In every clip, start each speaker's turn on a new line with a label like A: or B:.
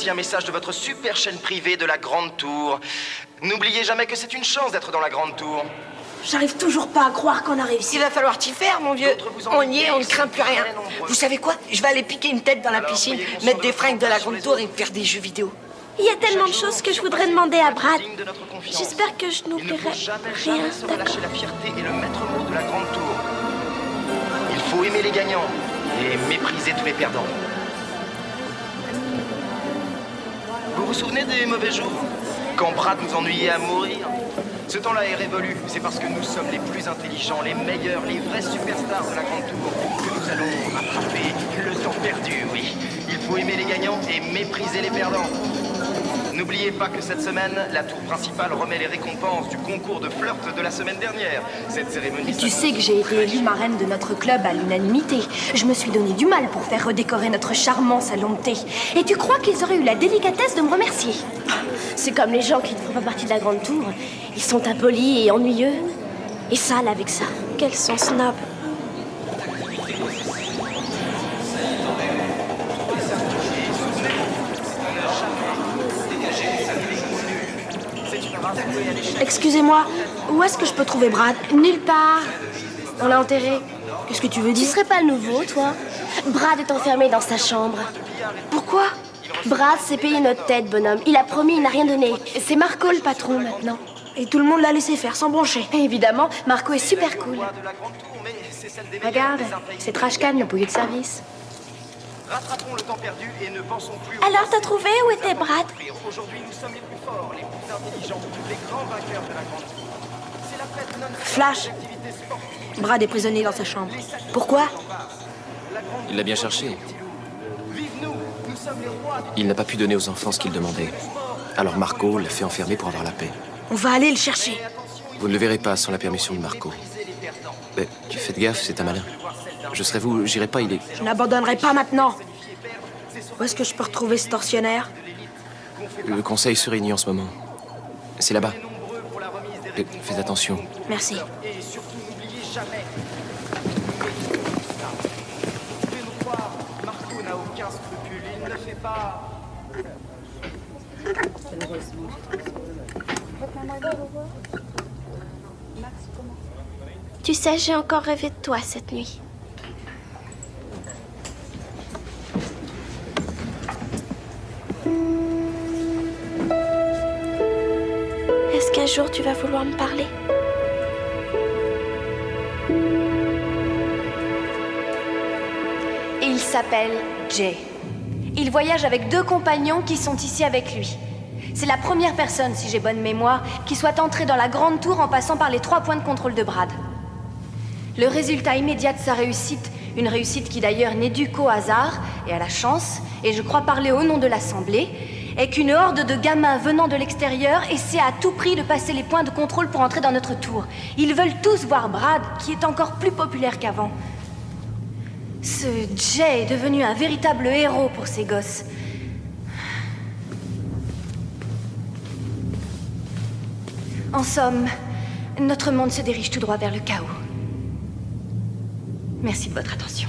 A: voici un message de votre super chaîne privée de la Grande Tour. N'oubliez jamais que c'est une chance d'être dans la Grande Tour.
B: J'arrive toujours pas à croire qu'on a réussi.
C: Il va falloir t'y faire, mon vieux. On y est, on ne craint plus rien. Vous savez quoi? Je vais aller piquer une tête dans la piscine, mettre des fringues de la Grande Tour et faire des jeux vidéo.
B: Il y a tellement de choses que je voudrais demander à Brad. J'espère que je n'oublierai rien.
A: Lâcher la fierté et le maître mot de la Grande Tour. Il faut aimer les gagnants et mépriser tous les perdants. Vous vous souvenez des mauvais jours? Quand Brad nous ennuyait à mourir? Ce temps-là est révolu. C'est parce que nous sommes les plus intelligents, les meilleurs, les vrais superstars de la Grande Tour que nous allons rattraper le temps perdu, oui. Il faut aimer les gagnants et mépriser les perdants. N'oubliez pas que cette semaine, la tour principale remet les récompenses du concours de flirt de la semaine dernière. Cette cérémonie...
D: Tu sais que j'ai été élue marraine de notre club à l'unanimité. Je me suis donné du mal pour faire redécorer notre charmant salon de thé. Et tu crois qu'ils auraient eu la délicatesse de me remercier?
B: C'est comme les gens qui ne font pas partie de la Grande Tour. Ils sont impolis et ennuyeux. Et sales avec ça. Quels sont snobs. Excusez-moi, où est-ce que je peux trouver Brad? Nulle part. On l'a enterré. Qu'est-ce que tu veux dire? Tu serais pas le nouveau, toi? Brad est enfermé dans sa chambre. Pourquoi? Brad s'est payé notre tête, bonhomme. Il a promis, il n'a rien donné. C'est Marco le patron, maintenant. Et tout le monde l'a laissé faire, sans broncher. Et évidemment, Marco est super cool. Regarde, c'est Trashcan, le bouillon de service.
A: Rattrapons le temps perdu et ne pensons plus...
B: Alors, t'as trouvé où était Brad?
A: Aujourd'hui, nous sommes les plus forts, les plus intelligents, les grands vainqueurs de la Grande Tour. C'est la fête non-stop.
B: Flash. Brad est prisonnier dans sa chambre. Pourquoi?
E: Il l'a bien cherché.
A: Vive-nous, nous sommes les rois.
E: Il n'a pas pu donner aux enfants ce qu'ils demandaient. Alors Marco l'a fait enfermer pour avoir la paix.
B: On va aller le chercher.
E: Vous ne le verrez pas sans la permission de Marco. Mais tu fais gaffe, c'est un malin. Je serais vous, j'irai pas, il est...
B: Je n'abandonnerai pas maintenant. Où est-ce que je peux retrouver ce tortionnaire?
E: Le conseil se réunit en ce moment. C'est là-bas. Faites attention.
B: Merci.
A: Et surtout, n'oubliez jamais. Pouvez-nous croire, Marco n'a aucun scrupule, il ne le fait pas.
B: Tu sais, j'ai encore rêvé de toi cette nuit. Est-ce qu'un jour tu vas vouloir me parler?
D: Il s'appelle Jay. Il voyage avec 2 compagnons qui sont ici avec lui. C'est la première personne, si j'ai bonne mémoire, qui soit entrée dans la Grande Tour en passant par les 3 points de contrôle de Brad. Le résultat immédiat de sa réussite, une réussite qui d'ailleurs n'est due qu'au hasard et à la chance, et je crois parler au nom de l'Assemblée, est qu'une horde de gamins venant de l'extérieur essaie à tout prix de passer les points de contrôle pour entrer dans notre tour. Ils veulent tous voir Brad, qui est encore plus populaire qu'avant. Ce Jay est devenu un véritable héros pour ces gosses. En somme, notre monde se dirige tout droit vers le chaos. Merci de votre attention.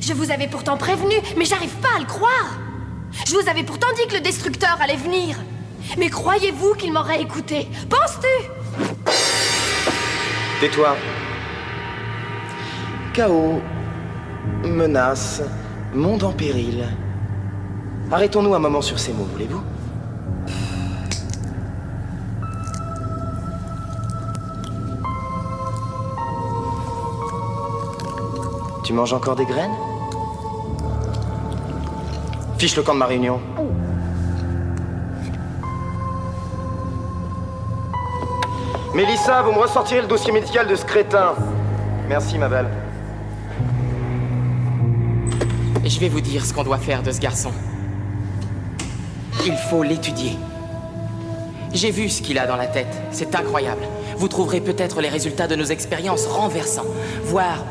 B: Je vous avais pourtant prévenu, mais j'arrive pas à le croire. Je vous avais pourtant dit que le destructeur allait venir. Mais croyez-vous qu'il m'aurait écouté? Penses-tu?
A: Tais-toi. Chaos, menace, monde en péril. Arrêtons-nous un moment sur ces mots, voulez-vous? Tu manges encore des graines? Fiche le camp de ma réunion. Mélissa, vous me ressortirez le dossier médical de ce crétin. Merci, ma belle.
C: Je vais vous dire ce qu'on doit faire de ce garçon. Il faut l'étudier. J'ai vu ce qu'il a dans la tête. C'est incroyable. Vous trouverez peut-être les résultats de nos expériences renversants, voire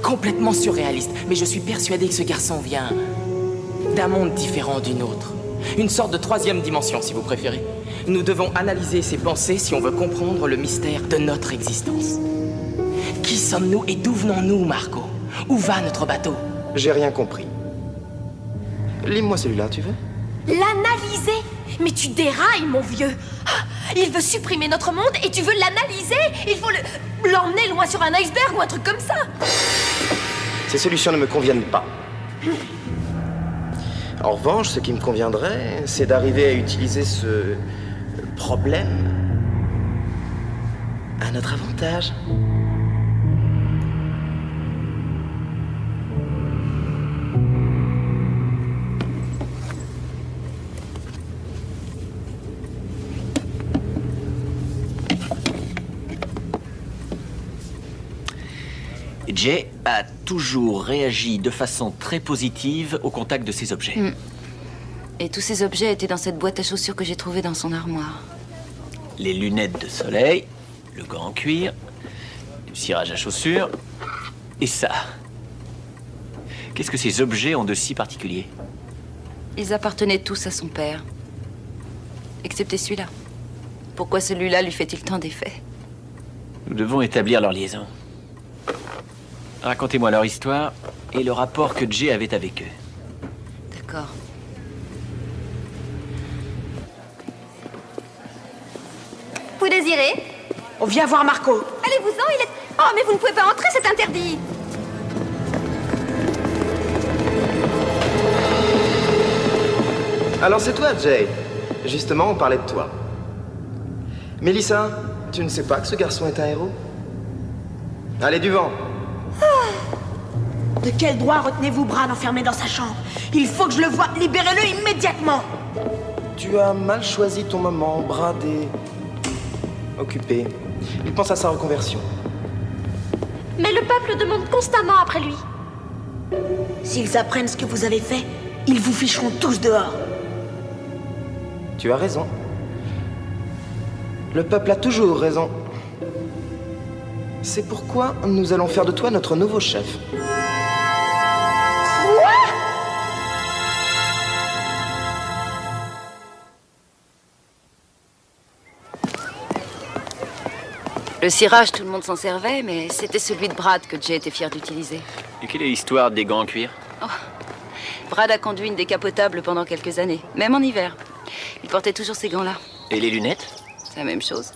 C: complètement surréalistes. Mais je suis persuadé que ce garçon vient d'un monde différent du nôtre. Une sorte de 3e dimension, si vous préférez. Nous devons analyser ses pensées si on veut comprendre le mystère de notre existence. Qui sommes-nous et d'où venons-nous, Marco? Où va notre bateau?
A: J'ai rien compris. Lis-moi celui-là, tu veux?
B: L'analyser? Mais tu dérailles, mon vieux. Ah, il veut supprimer notre monde et tu veux l'analyser? Il faut l'emmener loin sur un iceberg ou un truc comme ça.
A: Ces solutions ne me conviennent pas. En revanche, ce qui me conviendrait, c'est d'arriver à utiliser ce problème à notre avantage.
F: Jay a toujours réagi de façon très positive au contact de ces objets.
D: Et tous ces objets étaient dans cette boîte à chaussures que j'ai trouvée dans son armoire.
F: Les lunettes de soleil, le gant en cuir, le cirage à chaussures, et ça. Qu'est-ce que ces objets ont de si particulier?
D: Ils appartenaient tous à son père. Excepté celui-là. Pourquoi celui-là lui fait-il tant d'effet?
F: Nous devons établir leur liaison. Racontez-moi leur histoire et le rapport que Jay avait avec eux.
D: D'accord.
G: Vous désirez?
B: On vient voir Marco.
G: Allez-vous-en, il est... Oh, mais vous ne pouvez pas entrer, c'est interdit.
A: Alors c'est toi, Jay. Justement, on parlait de toi. Mélissa, tu ne sais pas que ce garçon est un héros? Allez, du vent.
B: De quel droit retenez-vous Brad enfermé dans sa chambre? Il faut que je le voie. Libérez-le immédiatement.
A: Tu as mal choisi ton moment. Brad est occupé. Il pense à sa reconversion.
G: Mais le peuple demande constamment après lui.
B: S'ils apprennent ce que vous avez fait, ils vous ficheront tous dehors.
A: Tu as raison. Le peuple a toujours raison. C'est pourquoi nous allons faire de toi notre nouveau chef.
D: Le cirage, tout le monde s'en servait, mais c'était celui de Brad que Jay était fier d'utiliser.
F: Et quelle est l'histoire des gants en cuir?
D: Brad a conduit une décapotable pendant quelques années, même en hiver. Il portait toujours ces gants-là.
F: Et les lunettes?
D: C'est la même chose.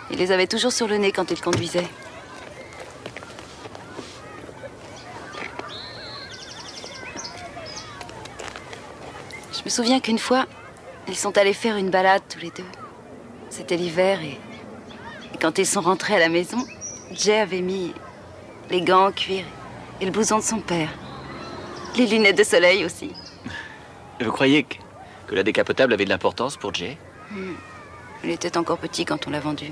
D: Il les avait toujours sur le nez quand il conduisait. Je me souviens qu'une fois, ils sont allés faire une balade tous les deux. C'était l'hiver et quand ils sont rentrés à la maison, Jay avait mis les gants en cuir et le blouson de son père. Les lunettes de soleil aussi.
F: Vous croyez que la décapotable avait de l'importance pour Jay?
D: Il était encore petit quand on l'a vendu.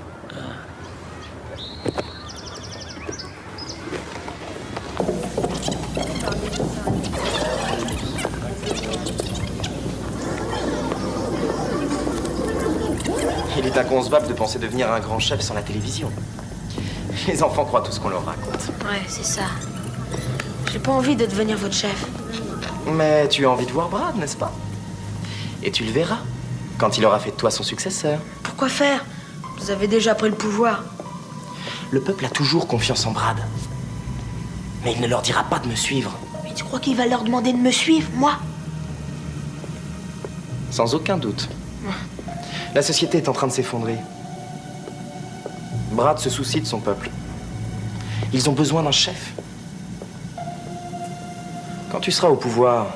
A: Il est inconcevable de penser devenir un grand chef sans la télévision. Les enfants croient tout ce qu'on leur raconte.
B: Ouais, c'est ça. J'ai pas envie de devenir votre chef.
A: Mais tu as envie de voir Brad, n'est-ce pas? Et tu le verras, quand il aura fait de toi son successeur.
B: Pourquoi faire? Vous avez déjà pris le pouvoir.
A: Le peuple a toujours confiance en Brad. Mais il ne leur dira pas de me suivre.
B: Mais tu crois qu'il va leur demander de me suivre, moi?
A: Sans aucun doute. La société est en train de s'effondrer. Brad se soucie de son peuple. Ils ont besoin d'un chef. Quand tu seras au pouvoir,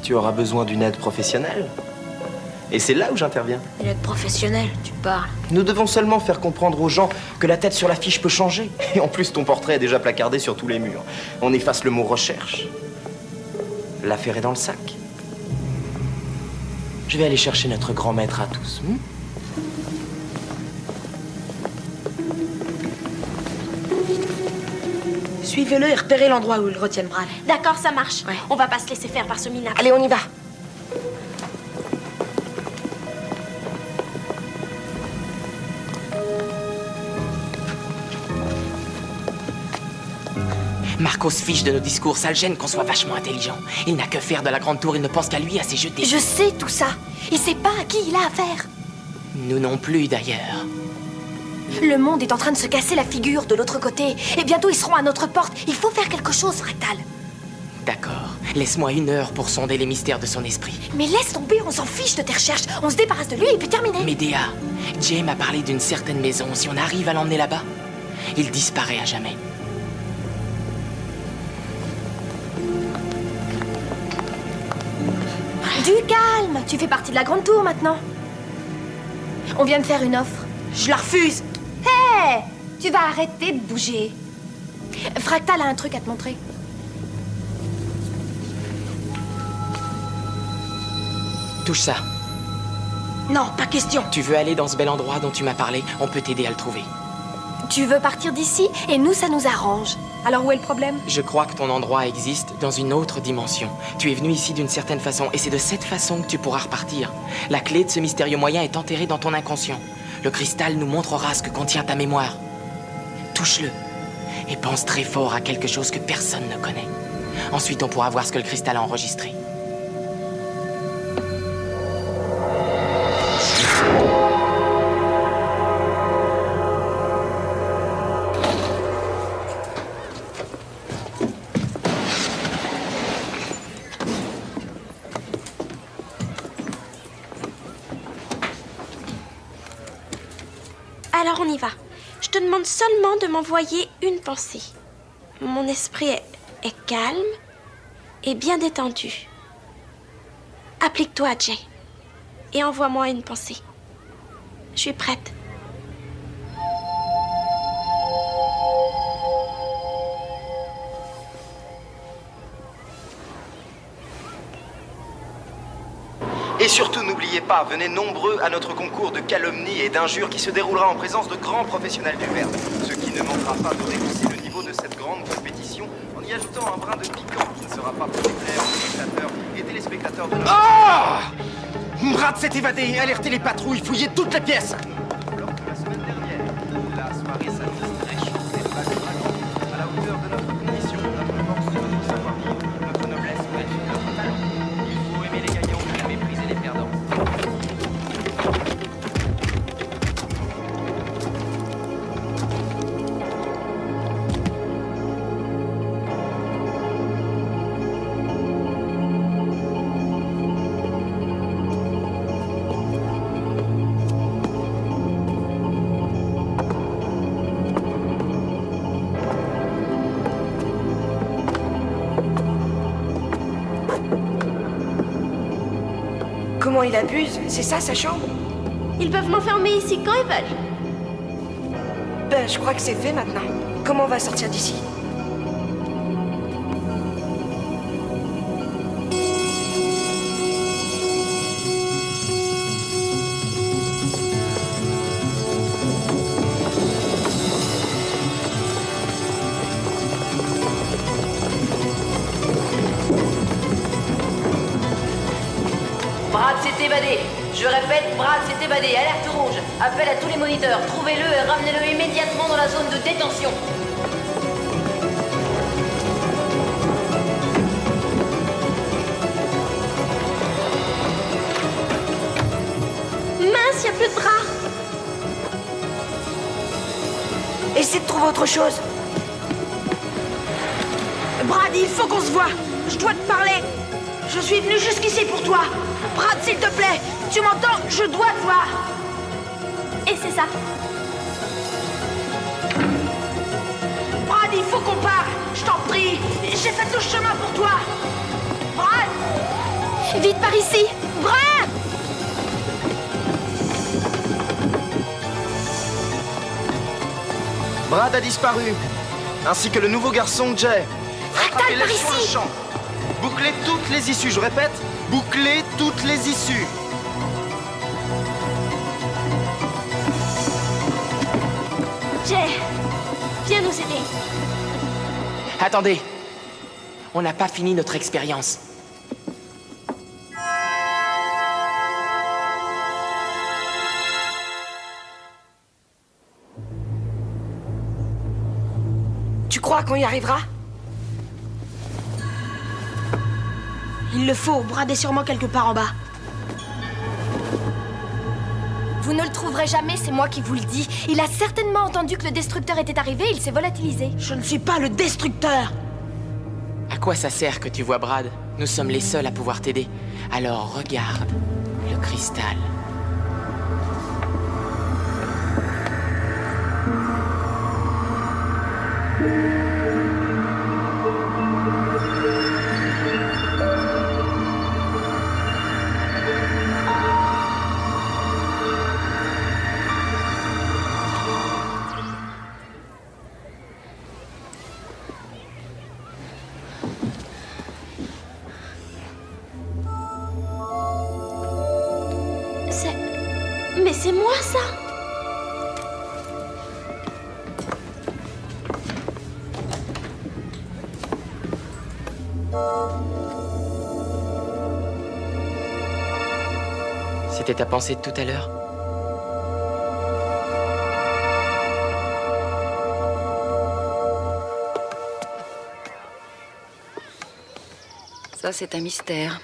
A: tu auras besoin d'une aide professionnelle. Et c'est là où j'interviens.
B: Une aide professionnelle, tu parles.
A: Nous devons seulement faire comprendre aux gens que la tête sur l'affiche peut changer. Et en plus, ton portrait est déjà placardé sur tous les murs. On efface le mot recherche. L'affaire est dans le sac. Je vais aller chercher notre grand maître à tous.
B: Suivez-le et repérez l'endroit où ils retiennent Brad.
G: D'accord, ça marche.
B: Ouais.
G: On va pas se laisser faire par ce minable.
B: Allez, on y va.
C: Marco se fiche de nos discours, ça le gêne qu'on soit vachement intelligent. Il n'a que faire de la grande tour, il ne pense qu'à lui, à ses jetés.
G: Je sais tout ça. Il sait pas à qui il a affaire.
C: Nous non plus, d'ailleurs.
G: Le monde est en train de se casser la figure de l'autre côté. Et bientôt, ils seront à notre porte. Il faut faire quelque chose, Fractal.
C: D'accord. Laisse-moi 1 heure pour sonder les mystères de son esprit.
B: Mais laisse tomber, on s'en fiche de tes recherches. On se débarrasse de lui et puis terminé.
C: Médéa, Jay m'a parlé d'une certaine maison. Si on arrive à l'emmener là-bas, il disparaît à jamais.
B: Du calme. Tu fais partie de la grande tour maintenant. On vient me faire une offre. Je la refuse.
D: Hé, tu vas arrêter de bouger.
B: Fractal a un truc à te montrer.
C: Touche ça.
B: Non, pas question.
C: Tu veux aller dans ce bel endroit dont tu m'as parlé? On peut t'aider à le trouver.
B: Tu veux partir d'ici et nous, ça nous arrange. Alors où est le problème?
C: Je crois que ton endroit existe dans une autre dimension. Tu es venu ici d'une certaine façon et c'est de cette façon que tu pourras repartir. La clé de ce mystérieux moyen est enterrée dans ton inconscient. Le cristal nous montrera ce que contient ta mémoire. Touche-le et pense très fort à quelque chose que personne ne connaît. Ensuite, on pourra voir ce que le cristal a enregistré.
G: Alors on y va. Je te demande seulement de m'envoyer une pensée. Mon esprit est calme et bien détendu. Applique-toi à Jay et envoie-moi une pensée. Je suis prête.
A: Et surtout, n'oubliez pas, venez nombreux à notre concours de calomnie et d'injures qui se déroulera en présence de grands professionnels du verbe. Ce qui ne manquera pas de rehausser le niveau de cette grande compétition en y ajoutant un brin de piquant qui ne sera pas populaire aux spectateurs et téléspectateurs de notre...
H: Ah! Brad s'est évadé, alertez les patrouilles, fouillez toutes les pièces.
A: Lors de la semaine dernière, la soirée s'annonce très chaude et vague à la hauteur de notre condition, notre force, notre savoir-vivre, notre noblesse, bref, notre talent. Il faut aimer les gagnants et mépriser les perdants.
B: Comment il abuse? C'est ça sa chambre?
G: Ils peuvent m'enfermer ici quand ils veulent.
B: Ben, je crois que c'est fait maintenant. Comment on va sortir d'ici?
I: Brad s'est évadé. Je répète, Brad s'est évadé. Alerte rouge. Appel à tous les moniteurs. Trouvez-le et ramenez-le immédiatement dans la zone de détention.
G: Mince, y a plus de bras.
B: Essaie de trouver autre chose. Brad, il faut qu'on se voit. Je dois te parler. Je suis venu jusqu'ici pour toi. Brad, s'il te plaît. Tu m'entends? Je dois te voir.
G: Et c'est ça.
B: Brad, il faut qu'on parle. Je t'en prie. J'ai fait tout le chemin pour toi. Brad!
G: Vite par ici.
B: Brad!
A: Brad a disparu, ainsi que le nouveau garçon Jay.
B: Fractal, par
A: Attrapez-les sur le
B: ici.
A: champ. Bouclez toutes les issues, je répète, bouclez toutes les issues.
G: Jay, viens nous aider.
C: Attendez. On n'a pas fini notre expérience.
B: Tu crois qu'on y arrivera? Il le faut. Brad est sûrement quelque part en bas.
D: Vous ne le trouverez jamais, c'est moi qui vous le dis. Il a certainement entendu que le destructeur était arrivé, il s'est volatilisé.
B: Je ne suis pas le destructeur.
C: À quoi ça sert que tu vois Brad? Nous sommes les seuls à pouvoir t'aider. Alors regarde le cristal.
G: Mais c'est moi, ça!
C: C'était ta pensée de tout à l'heure?
I: Ça, c'est un mystère.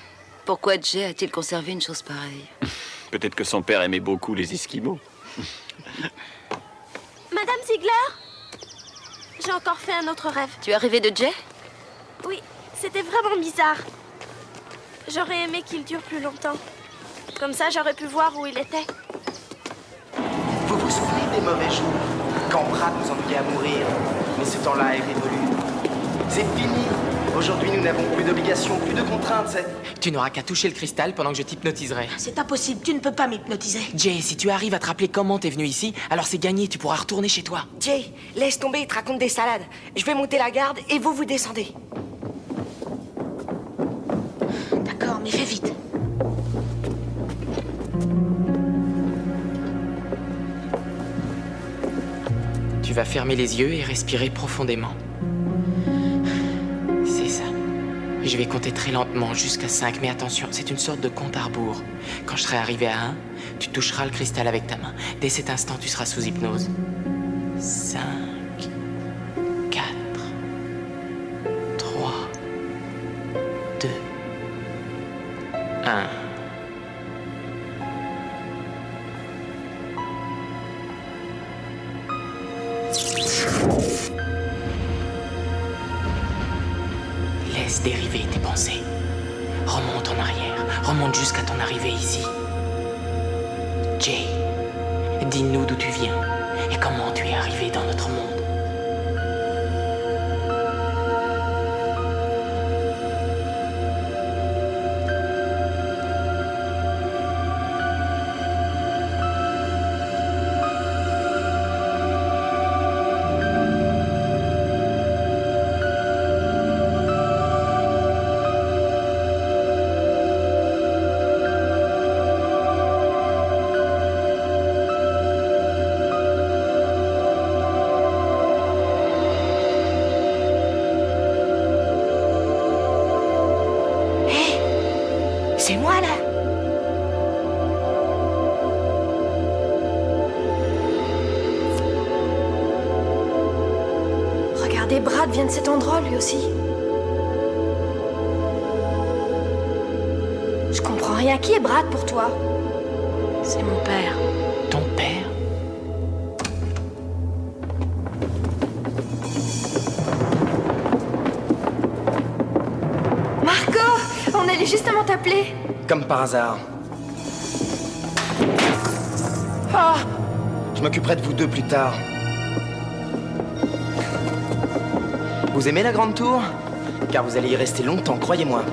I: Pourquoi Jay a-t-il conservé une chose pareille?
F: Peut-être que son père aimait beaucoup les Esquimaux.
G: Madame Ziegler? J'ai encore fait un autre rêve.
I: Tu es arrivé de Jay?
G: Oui, c'était vraiment bizarre. J'aurais aimé qu'il dure plus longtemps. Comme ça, j'aurais pu voir où il était.
A: Vous vous souvenez des mauvais jours? Quand Brad nous ennuyait à mourir. Mais ce temps-là est révolu. C'est fini. Aujourd'hui, nous n'avons plus d'obligations, plus de contraintes, c'est...
C: Tu n'auras qu'à toucher le cristal pendant que je t'hypnotiserai.
B: C'est impossible, tu ne peux pas m'hypnotiser.
C: Jay, si tu arrives à te rappeler comment t'es venu ici, alors c'est gagné, tu pourras retourner chez toi.
J: Jay, laisse tomber, il te raconte des salades. Je vais monter la garde et vous descendez.
B: D'accord, mais fais vite.
C: Tu vas fermer les yeux et respirer profondément. C'est ça. Je vais compter très lentement jusqu'à 5, mais attention, c'est une sorte de compte à rebours. Quand je serai arrivé à 1, tu toucheras le cristal avec ta main. Dès cet instant, tu seras sous hypnose. 5, 4, 3, 2, 1. Laisse dériver tes pensées. Remonte en arrière. Remonte jusqu'à ton arrivée ici. Jay, dis-nous d'où tu viens et comment tu es arrivé dans notre monde.
B: C'est moi, là.
D: Regardez, Brad vient de cet endroit, lui aussi. Je comprends rien. Qui est Brad pour toi?
B: C'est mon père.
C: Ton père?
D: Marco! On allait justement t'appeler.
A: Comme par hasard. Ah! Je m'occuperai de vous deux plus tard. Vous aimez la grande tour? Car vous allez y rester longtemps, croyez-moi.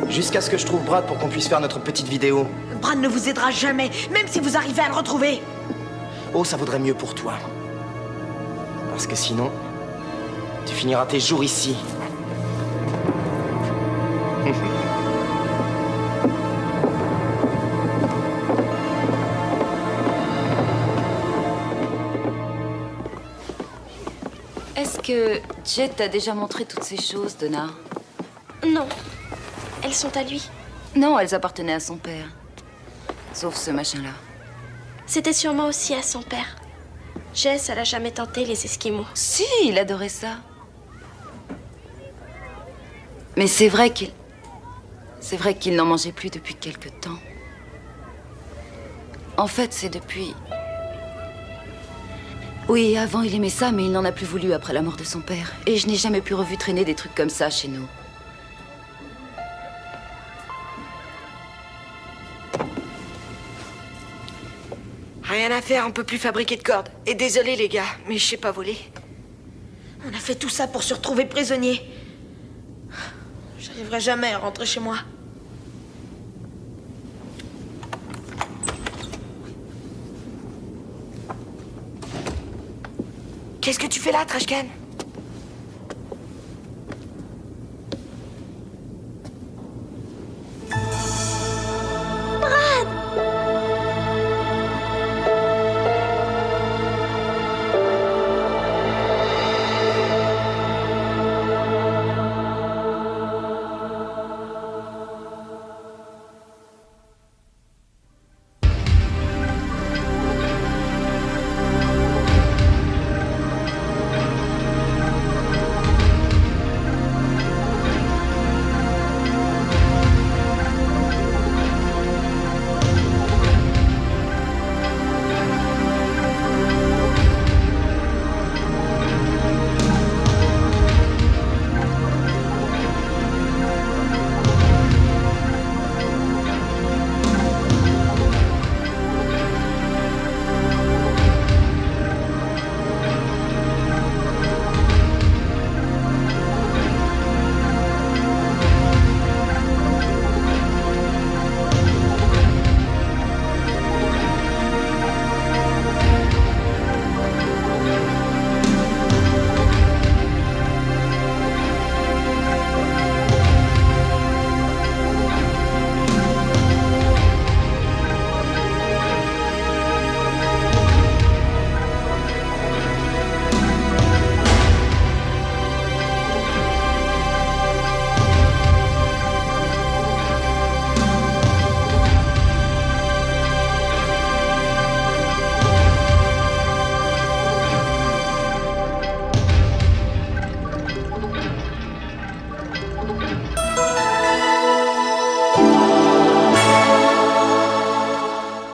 A: Jusqu'à ce que je trouve Brad pour qu'on puisse faire notre petite vidéo.
B: Brad ne vous aidera jamais, même si vous arrivez à le retrouver.
A: Oh, ça vaudrait mieux pour toi. Parce que sinon, tu finiras tes jours ici.
I: Est-ce que Jay t'a déjà montré toutes ces choses, Donna?
G: Non. Elles sont à lui.
I: Non, elles appartenaient à son père. Sauf ce machin-là.
G: C'était sûrement aussi à son père. Jay, ça l'a jamais tenté, les Esquimaux.
I: Si, il adorait ça. Mais c'est vrai qu'il n'en mangeait plus depuis quelque temps. En fait, c'est depuis...
K: Oui, avant il aimait ça, mais il n'en a plus voulu après la mort de son père. Et je n'ai jamais plus revu traîner des trucs comme ça chez nous.
J: Rien à faire, on peut plus fabriquer de cordes. Et désolé les gars, mais je sais pas voler.
B: On a fait tout ça pour se retrouver prisonniers. J'arriverai jamais à rentrer chez moi.
J: Qu'est-ce que tu fais là, Trashcan?